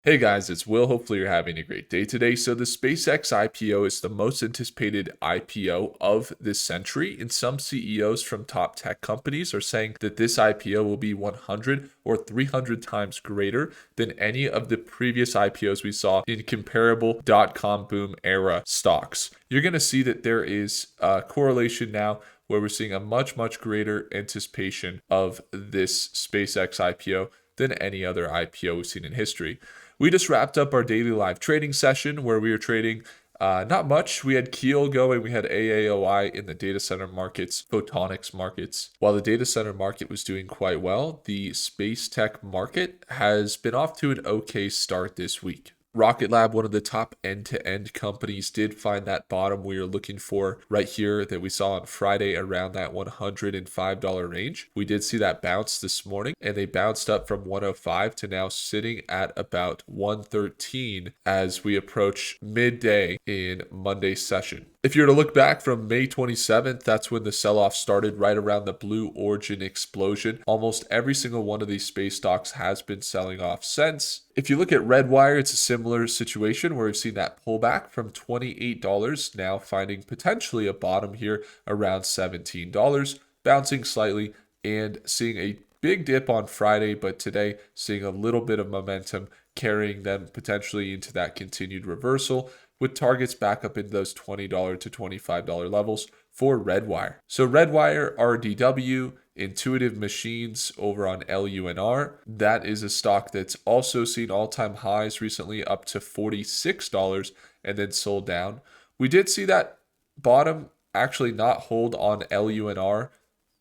Hey guys, it's Will. Hopefully, you're having a great day today. So, the SpaceX IPO is the most anticipated IPO of this century, and some CEOs from top tech companies are saying that this IPO will be 100 or 300 times greater than any of the previous IPOs we saw in comparable dot-com boom era stocks. You're going to see that there is a correlation now where we're seeing a much greater anticipation of this SpaceX IPO than any other IPO we've seen in history. We just wrapped up our daily live trading session where we were trading not much. We had Keel going, we had AAOI in the data center markets, photonics markets. While the data center market was doing quite well, the space tech market has been off to an okay start this week. Rocket Lab, one of the top end-to-end companies, did find that bottom we were looking for right here that we saw on Friday around that $105 range. We did see that bounce this morning, and they bounced up from 105 to now sitting at about 113 as we approach midday in Monday's session. If you were to look back from May 27th, that's when the sell-off started, right around the Blue Origin explosion. Almost every single one of these space stocks has been selling off since. If you look at Redwire, it's a similar situation where we've seen that pullback from $28, now finding potentially a bottom here around $17, bouncing slightly and seeing a big dip on Friday, but today seeing a little bit of momentum carrying them potentially into that continued reversal, with targets back up in those $20 to $25 levels for Redwire. So Redwire, RDW, Intuitive Machines over on LUNR. That is a stock that's also seen all-time highs recently up to $46 and then sold down. We did see that bottom actually not hold on LUNR,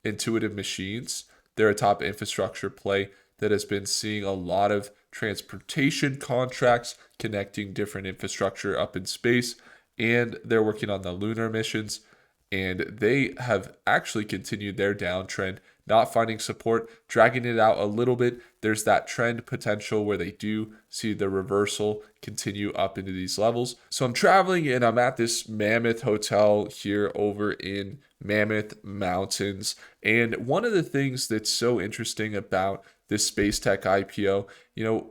Intuitive Machines. They're a top infrastructure play that has been seeing a lot of transportation contracts connecting different infrastructure up in space, and they're working on the lunar missions, and they have actually continued their downtrend, not finding support, dragging it out a little bit. There's that trend potential where they do see the reversal continue up into these levels. So I'm traveling and I'm at this Mammoth Hotel here over in Mammoth Mountains. And one of the things that's so interesting about this space tech IPO,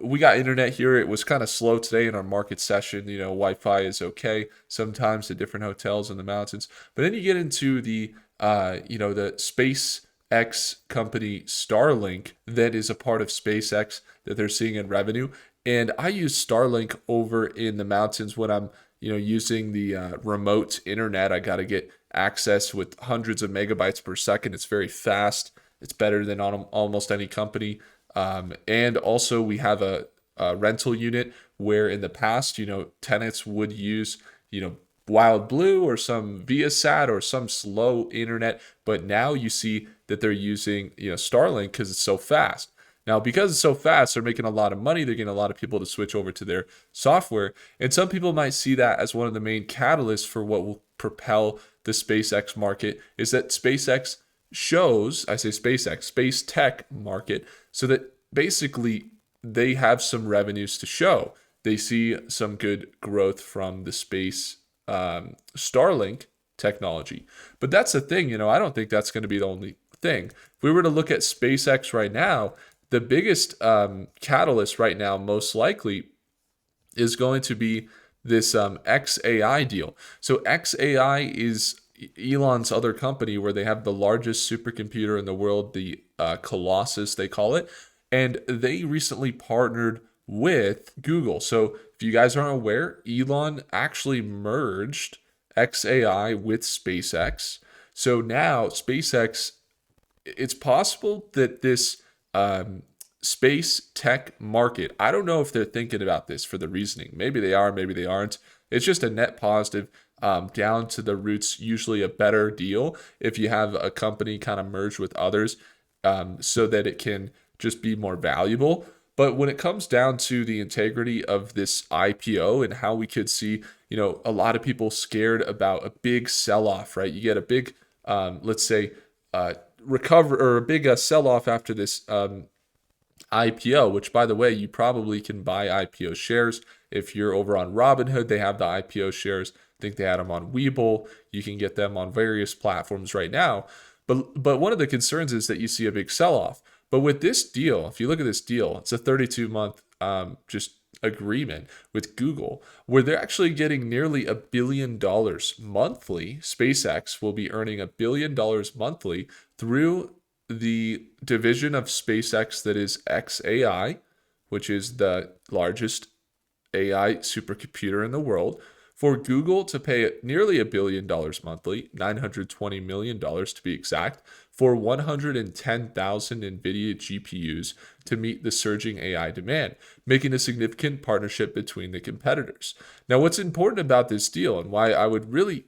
we got internet here. It was kind of slow today in our market session. Wi-Fi is okay sometimes at different hotels in the mountains. But then you get into the SpaceX company Starlink that is a part of SpaceX that they're seeing in revenue. And I use Starlink over in the mountains when I'm using the remote internet. I got to get access with hundreds of megabytes per second. It's very fast. It's better than on almost any company. And also we have a rental unit where in the past, tenants would use, Wild Blue or some Viasat or some slow internet. But now you see that they're using, Starlink because it's so fast. Now, because it's so fast, they're making a lot of money. They're getting a lot of people to switch over to their software. And some people might see that as one of the main catalysts for what will propel the SpaceX market is that SpaceX space tech market, so that basically they have some revenues to show. They see some good growth from the space Starlink technology. But that's the thing, I don't think that's going to be the only thing. If we were to look at SpaceX right now, the biggest catalyst right now, most likely, is going to be this XAI deal. So XAI is Elon's other company where they have the largest supercomputer in the world, the Colossus, they call it. And they recently partnered with Google. So if you guys aren't aware, Elon actually merged XAI with SpaceX. So now SpaceX, it's possible that this space tech market, I don't know if they're thinking about this for the reasoning. Maybe they are, maybe they aren't. It's just a net positive. Down to the roots, usually a better deal if you have a company kind of merge with others so that it can just be more valuable. But when it comes down to the integrity of this IPO and how we could see, a lot of people scared about a big sell-off, right? You get a big, let's say, recover or a big sell-off after this IPO, which, by the way, you probably can buy IPO shares. If you're over on Robinhood, they have the IPO shares. I think they had them on Webull. You can get them on various platforms right now. But one of the concerns is that you see a big sell-off. But with this deal, if you look at this deal, it's a 32-month just agreement with Google where they're actually getting nearly $1 billion monthly. SpaceX will be earning $1 billion monthly through the division of SpaceX that is XAI, which is the largest AI supercomputer in the world, for Google to pay nearly $1 billion monthly, $920 million to be exact, for 110,000 NVIDIA GPUs to meet the surging AI demand, making a significant partnership between the competitors. Now, what's important about this deal and why I would really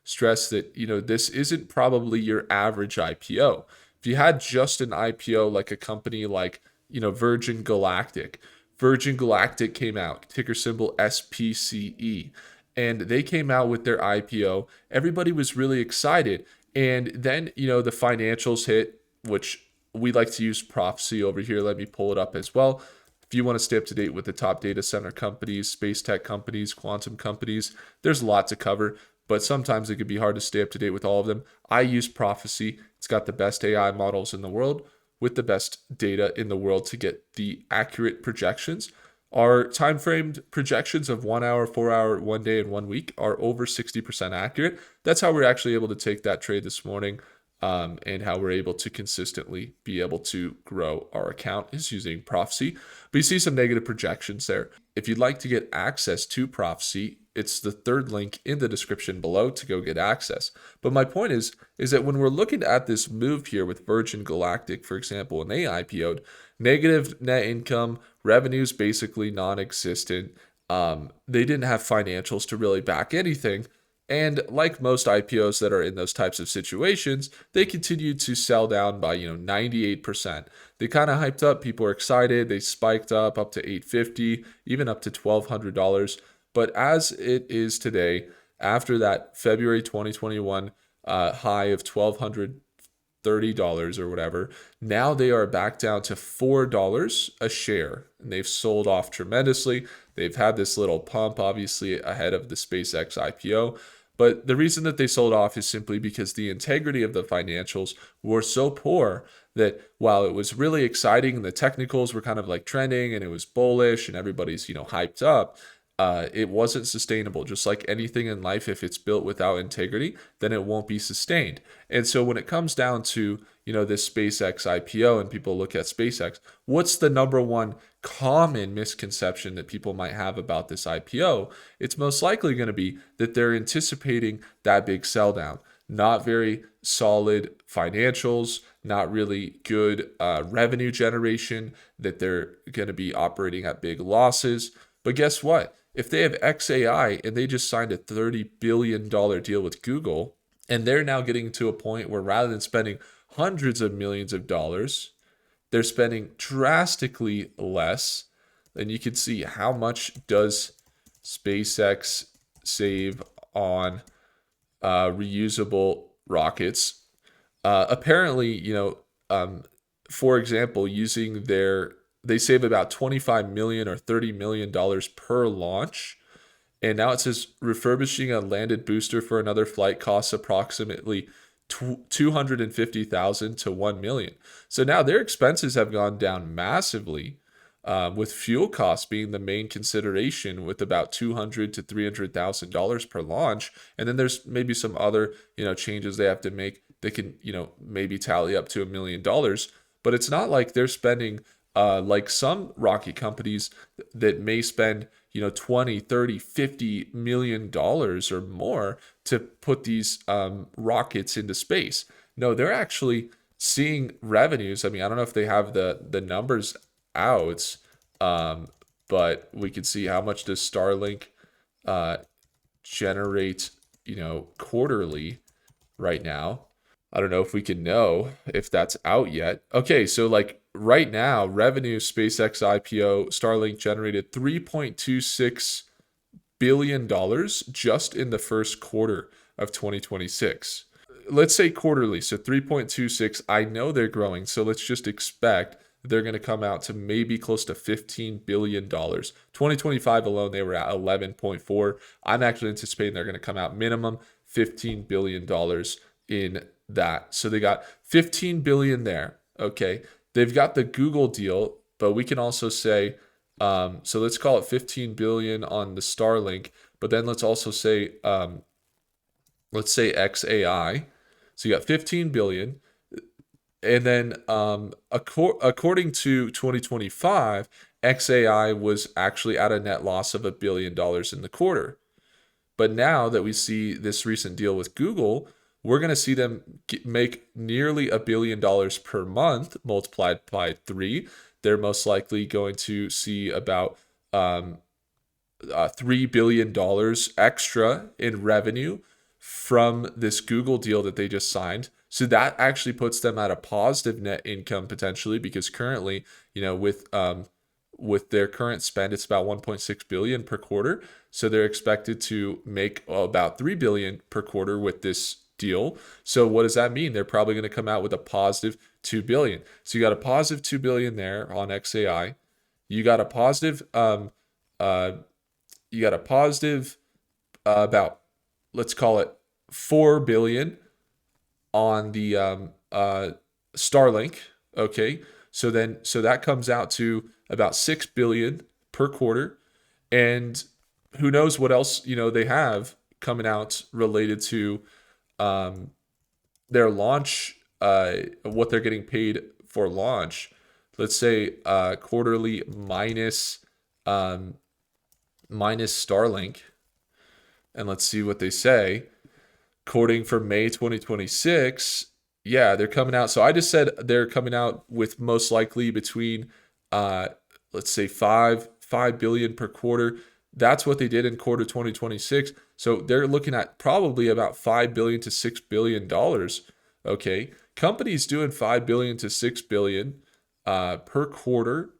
stress that, this isn't probably your average IPO. If you had just an IPO like a company like, Virgin Galactic, Virgin Galactic came out, ticker symbol SPCE, and they came out with their IPO. Everybody was really excited. And then, the financials hit, which we like to use Prophecy over here. Let me pull it up as well. If you want to stay up to date with the top data center companies, space tech companies, quantum companies, there's a lot to cover, but sometimes it can be hard to stay up to date with all of them. I use Prophecy. It's got the best AI models in the world with the best data in the world to get the accurate projections. Our time framed projections of 1 hour, 4 hour, 1 day, and 1 week are over 60% accurate. That's how we're actually able to take that trade this morning, and how we're able to consistently be able to grow our account is using Prophecy. But you see some negative projections there. If you'd like to get access to Prophecy, it's the third link in the description below to go get access. But my point is that when we're looking at this move here with Virgin Galactic, for example, when they IPO'd, negative net income, revenues basically non-existent. They didn't have financials to really back anything. And like most IPOs that are in those types of situations, they continued to sell down by 98%. They kind of hyped up, people are excited, they spiked up to $850, even up to $1,200. But as it is today, after that February 2021 high of $1,230 or whatever, now they are back down to $4 a share. And they've sold off tremendously. They've had this little pump, obviously, ahead of the SpaceX IPO. But the reason that they sold off is simply because the integrity of the financials were so poor that while it was really exciting and the technicals were kind of like trending and it was bullish and everybody's, hyped up, it wasn't sustainable. Just like anything in life, if it's built without integrity, then it won't be sustained. And so when it comes down to, this SpaceX IPO and people look at SpaceX, what's the number one common misconception that people might have about this IPO? It's most likely going to be that they're anticipating that big sell down. Not very solid financials, not really good revenue generation, that they're going to be operating at big losses. But guess what? If they have XAI and they just signed a $30 billion deal with Google, and they're now getting to a point where rather than spending hundreds of millions of dollars, they're spending drastically less, then you can see how much does SpaceX save on reusable rockets. Apparently, for example, they save about $25 million or $30 million per launch. And now it says refurbishing a landed booster for another flight costs approximately $250,000 to $1 million. So now their expenses have gone down massively, with fuel costs being the main consideration, with about $200,000 to $300,000 per launch. And then there's maybe some other changes they have to make. They can maybe tally up to $1 million, but it's not like they're spending like some rocket companies that may spend 20, 30, 50 million dollars or more to put these rockets into space. No, they're actually seeing revenues. I mean, I don't know if they have the numbers out, but we can see how much does Starlink generate, quarterly right now. I don't know if we can know if that's out yet. Okay, so like right now, revenue, SpaceX IPO, Starlink generated $3.26 billion just in the first quarter of 2026. Let's say quarterly, so 3.26. I know they're growing, so let's just expect they're going to come out to maybe close to $15 billion. 2025 alone, they were at 11.4. I'm actually anticipating they're going to come out minimum $15 billion in that. So they got 15 billion there. Okay. They've got the Google deal, but we can also say So let's call it 15 billion on the Starlink, but then let's also say let's say XAI. So you got 15 billion, and then according to 2025, XAI was actually at a net loss of $1 billion in the quarter. But now that we see this recent deal with Google, we're going to see them make nearly $1 billion per month multiplied by 3. They're most likely going to see about $3 billion extra in revenue from this Google deal that they just signed. So that actually puts them at a positive net income potentially, because currently, with their current spend, it's about 1.6 billion per quarter. So they're expected to make about 3 billion per quarter with this deal. So what does that mean? They're probably going to come out with a positive 2 billion. So you got a positive 2 billion there on XAI. You got a positive about, let's call it 4 billion on the Starlink. Okay. So that comes out to about 6 billion per quarter. And who knows what else, they have coming out related to their launch, what they're getting paid for launch. Let's say quarterly minus Starlink, and let's see what they say. Quoting for May 2026, yeah, they're coming out. So I just said they're coming out with most likely between, let's say five billion per quarter. That's what they did in quarter 2026. So they're looking at probably about $5 billion to $6 billion. Okay, companies doing $5 billion to $6 billion per quarter.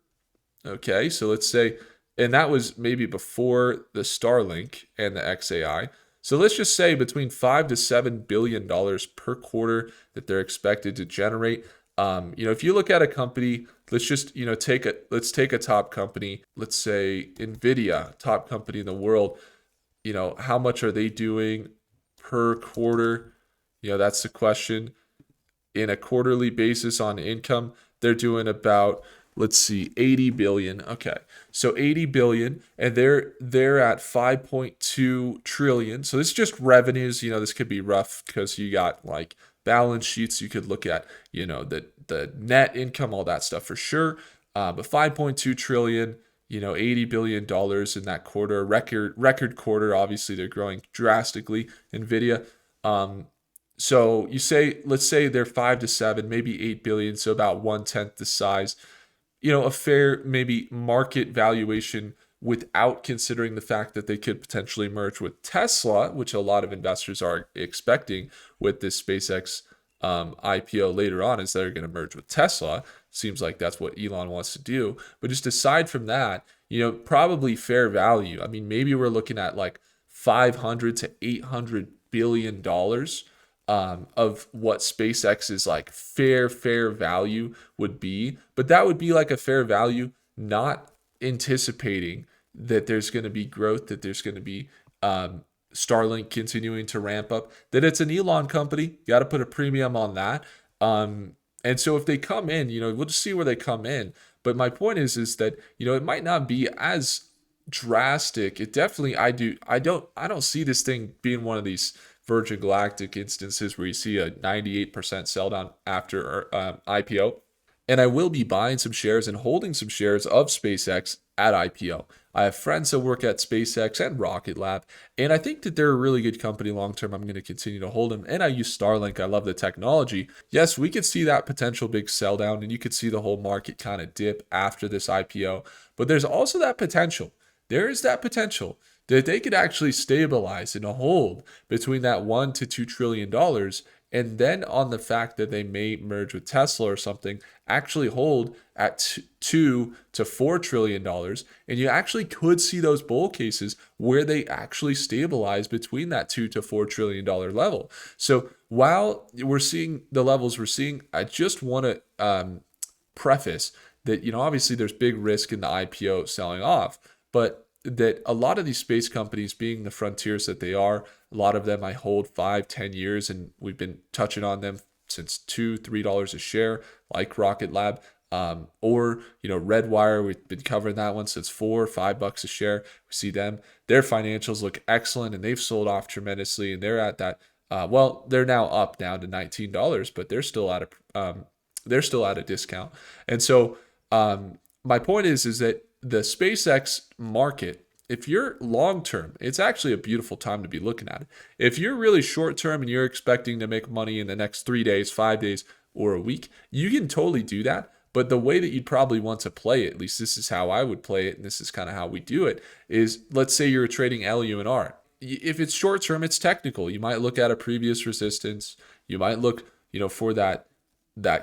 Okay, so let's say, and that was maybe before the Starlink and the XAI. So let's just say between $5 to $7 billion per quarter that they're expected to generate. If you look at a company, let's just take a top company. Let's say Nvidia, top company in the world. How much are they doing per quarter? That's the question. In a quarterly basis on income, they're doing about, let's see, 80 billion. Okay. So 80 billion, and they're at 5.2 trillion. So this is just revenues. This could be rough because you got like balance sheets. You could look at, the net income, all that stuff for sure. But 5.2 trillion, $80 billion in that quarter, record quarter. Obviously, they're growing drastically, Nvidia. So let's say they're 5 to 7, maybe 8 billion, so about 1/10 the size. A fair maybe market valuation without considering the fact that they could potentially merge with Tesla, which a lot of investors are expecting with this SpaceX IPO later on, is they're going to merge with Tesla. Seems like that's what Elon wants to do. But just aside from that, probably fair value. I mean, maybe we're looking at like 500 to 800 billion dollars of what SpaceX's like fair value would be. But that would be like a fair value, not anticipating that there's going to be growth, that there's going to be Starlink continuing to ramp up, that it's an Elon company. You got to put a premium on that. And so if they come in, we'll just see where they come in. But my point is that, it might not be as drastic. It definitely, I don't see this thing being one of these Virgin Galactic instances where you see a 98% sell down after IPO. And I will be buying some shares and holding some shares of SpaceX at IPO. I have friends that work at SpaceX and Rocket Lab, and I think that they're a really good company long term. I'm going to continue to hold them. And I use Starlink. I love the technology. Yes, we could see that potential big sell down, and you could see the whole market kind of dip after this IPO. But there's also that potential. There is that potential that they could actually stabilize and hold between that $1 to $2 trillion, and then on the fact that they may merge with Tesla or something, actually hold at $2 to $4 trillion. And you actually could see those bull cases where they actually stabilize between that $2 to $4 trillion level. So while we're seeing the levels we're seeing, I just want to preface that, obviously there's big risk in the IPO selling off, but that a lot of these space companies, being the frontiers that they are, a lot of them I hold 5-10 years, and we've been touching on them since $2-3 a share, like Rocket Lab. Or Redwire, we've been covering that one, so it's $4 or $5 a share. We see them; their financials look excellent, and they've sold off tremendously, and they're at that. Well, they're now up down to $19, but they're still at a discount. And so my point is that the SpaceX market, if you're long term, it's actually a beautiful time to be looking at it. If you're really short term and you're expecting to make money in the next 3 days, 5 days, or a week, you can totally do that. But the way that you'd probably want to play it, at least this is how I would play it, and this is kind of how we do it, is let's say you're trading LU and R. If it's short term, it's technical. You might look at a previous resistance. You might look, for that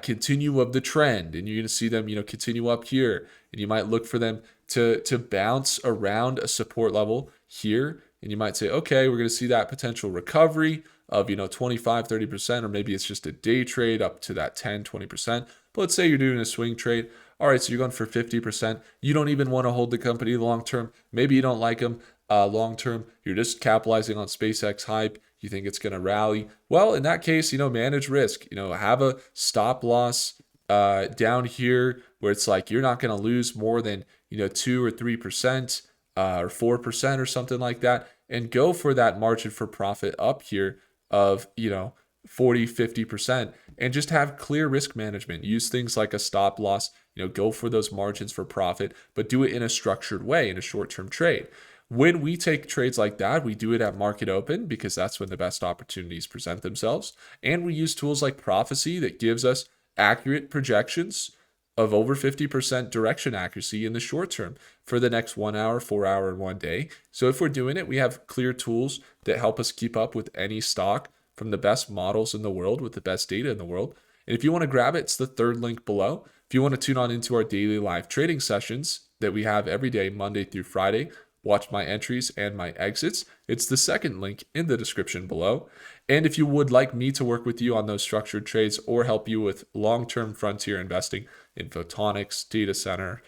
continue of the trend, and you're going to see them continue up here, and you might look for them to bounce around a support level here, and you might say, okay, we're going to see that potential recovery of 25-30%, or maybe it's just a day trade up to that 10-20%. But let's say you're doing a swing trade. All right, so you're going for 50%. You don't even want to hold the company long term. Maybe you don't like them long term. You're just capitalizing on SpaceX hype. You think it's going to rally. Well, in that case, manage risk. Have a stop loss down here where it's like you're not going to lose more than 2 or 3% or 4% or something like that, and go for that margin for profit up here of 40-50%, and just have clear risk management. Use things like a stop loss. Go for those margins for profit, but do it in a structured way in a short-term trade. When we take trades like that, we do it at market open because that's when the best opportunities present themselves. And we use tools like Prophecy that gives us accurate projections of over 50% direction accuracy in the short term for the next 1 hour, 4 hour, and 1 day. So if we're doing it, we have clear tools that help us keep up with any stock from the best models in the world with the best data in the world. And if you want to grab it, it's the third link below. If you want to tune on into our daily live trading sessions that we have every day, Monday through Friday, watch my entries and my exits, it's the second link in the description below. And if you would like me to work with you on those structured trades or help you with long-term frontier investing in photonics, data center,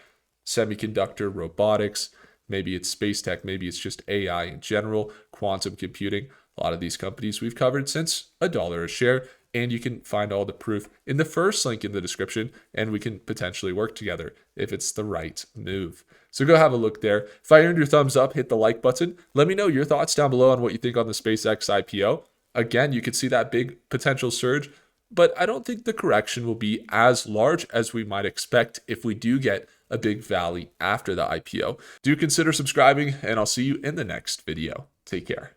semiconductor, robotics, maybe it's space tech, maybe it's just AI in general, quantum computing, a lot of these companies we've covered since $1 a share. And you can find all the proof in the first link in the description, and we can potentially work together if it's the right move. So go have a look there. If I earned your thumbs up, hit the like button. Let me know your thoughts down below on what you think on the SpaceX IPO. Again, you could see that big potential surge, but I don't think the correction will be as large as we might expect if we do get a big valley after the IPO. Do consider subscribing, and I'll see you in the next video. Take care.